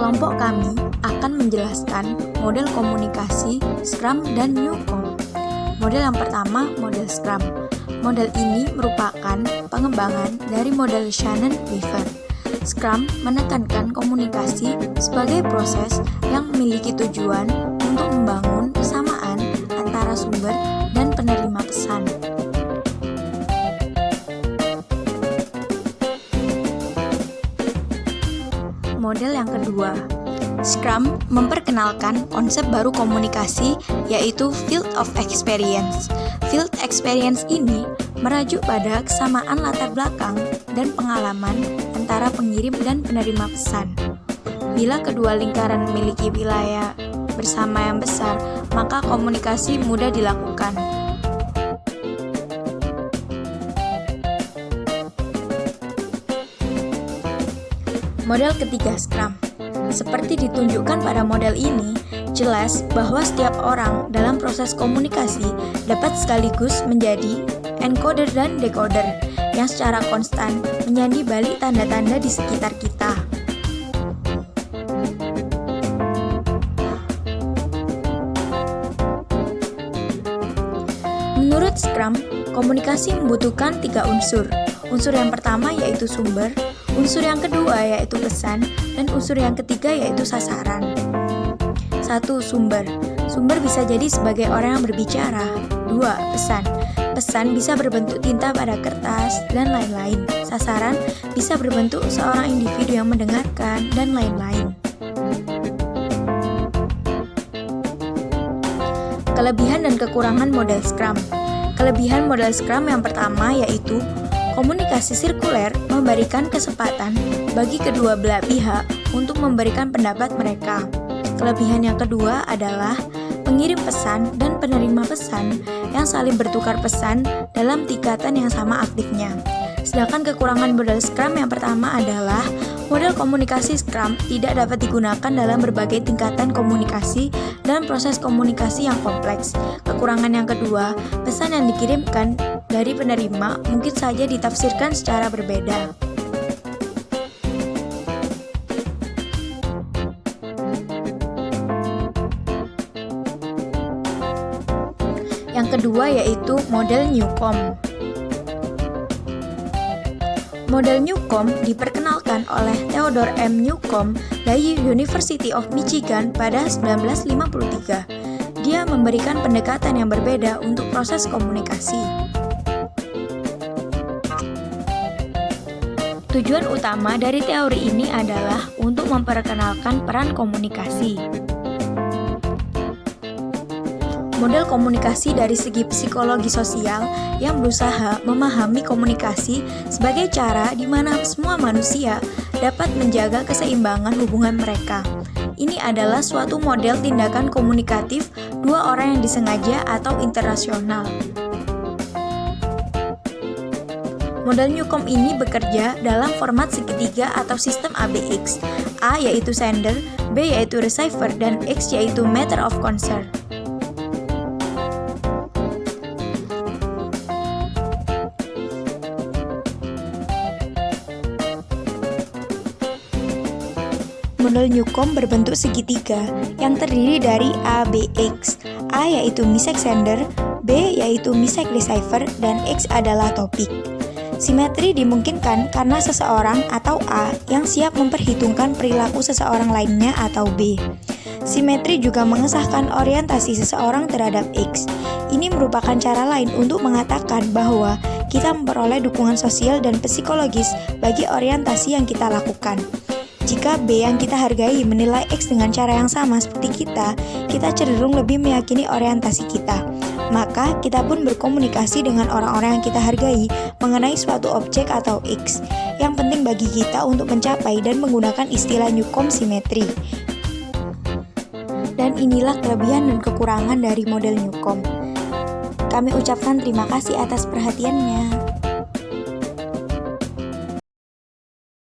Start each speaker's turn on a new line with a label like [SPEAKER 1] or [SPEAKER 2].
[SPEAKER 1] Kelompok kami akan menjelaskan model komunikasi Scrum dan Newcomb. Model yang pertama, model Scrum. Model ini merupakan pengembangan dari model Shannon-Weaver. Scrum menekankan komunikasi sebagai proses yang memiliki tujuan untuk membangun kesamaan antara sumber dan penerima pesan. Model yang kedua, Scrum memperkenalkan konsep baru komunikasi, yaitu Field of Experience. Field Experience ini merujuk pada kesamaan latar belakang dan pengalaman antara pengirim dan penerima pesan. Bila kedua lingkaran memiliki wilayah bersama yang besar, maka komunikasi mudah dilakukan. Model ketiga, Scrum. Seperti ditunjukkan pada model ini, jelas bahwa setiap orang dalam proses komunikasi dapat sekaligus menjadi encoder dan decoder yang secara konstan menyandi balik tanda-tanda di sekitar kita. Menurut Scrum, komunikasi membutuhkan 3 unsur. Unsur yang pertama yaitu sumber, unsur yang kedua yaitu pesan, dan unsur yang ketiga yaitu sasaran. 1. Sumber. Sumber bisa jadi sebagai orang yang berbicara. 2. Pesan. Pesan bisa berbentuk tinta pada kertas, dan lain-lain. Sasaran bisa berbentuk seorang individu yang mendengarkan, dan lain-lain. Kelebihan dan kekurangan model Scrum. Kelebihan model Scrum yang pertama yaitu komunikasi sirkuler memberikan kesempatan bagi kedua belah pihak untuk memberikan pendapat mereka. Kelebihan yang kedua adalah pengirim pesan dan penerima pesan yang saling bertukar pesan dalam tingkatan yang sama aktifnya. Sedangkan kekurangan model Scrum yang pertama adalah model komunikasi Scrum tidak dapat digunakan dalam berbagai tingkatan komunikasi dan proses komunikasi yang kompleks. Kekurangan yang kedua, pesan yang dikirimkan dari penerima mungkin saja ditafsirkan secara berbeda. Yang kedua yaitu model Newcomb. Model Newcomb diperkenalkan oleh Theodore M. Newcomb dari University of Michigan pada 1953. Dia memberikan pendekatan yang berbeda untuk proses komunikasi. Tujuan utama dari teori ini adalah untuk memperkenalkan peran komunikasi. Model komunikasi dari segi psikologi sosial yang berusaha memahami komunikasi sebagai cara di mana semua manusia dapat menjaga keseimbangan hubungan mereka. Ini adalah suatu model tindakan komunikatif dua orang yang disengaja atau interrasional. Model Newcomb ini bekerja dalam format segitiga atau sistem ABX. A yaitu sender, B yaitu receiver, dan X yaitu matter of concern. Model Newcomb berbentuk segitiga yang terdiri dari ABX. A yaitu message sender, B yaitu message receiver, dan X adalah topik. Simetri dimungkinkan karena seseorang atau A yang siap memperhitungkan perilaku seseorang lainnya atau B. Simetri juga mengesahkan orientasi seseorang terhadap X. Ini merupakan cara lain untuk mengatakan bahwa kita memperoleh dukungan sosial dan psikologis bagi orientasi yang kita lakukan. Jika B yang kita hargai menilai X dengan cara yang sama seperti kita cenderung lebih meyakini orientasi kita. Maka kita pun berkomunikasi dengan orang-orang yang kita hargai mengenai suatu objek atau X. Yang penting bagi kita untuk mencapai dan menggunakan istilah Newcomb simetri. Dan inilah kelebihan dan kekurangan dari model Newcomb. Kami ucapkan terima kasih atas perhatiannya.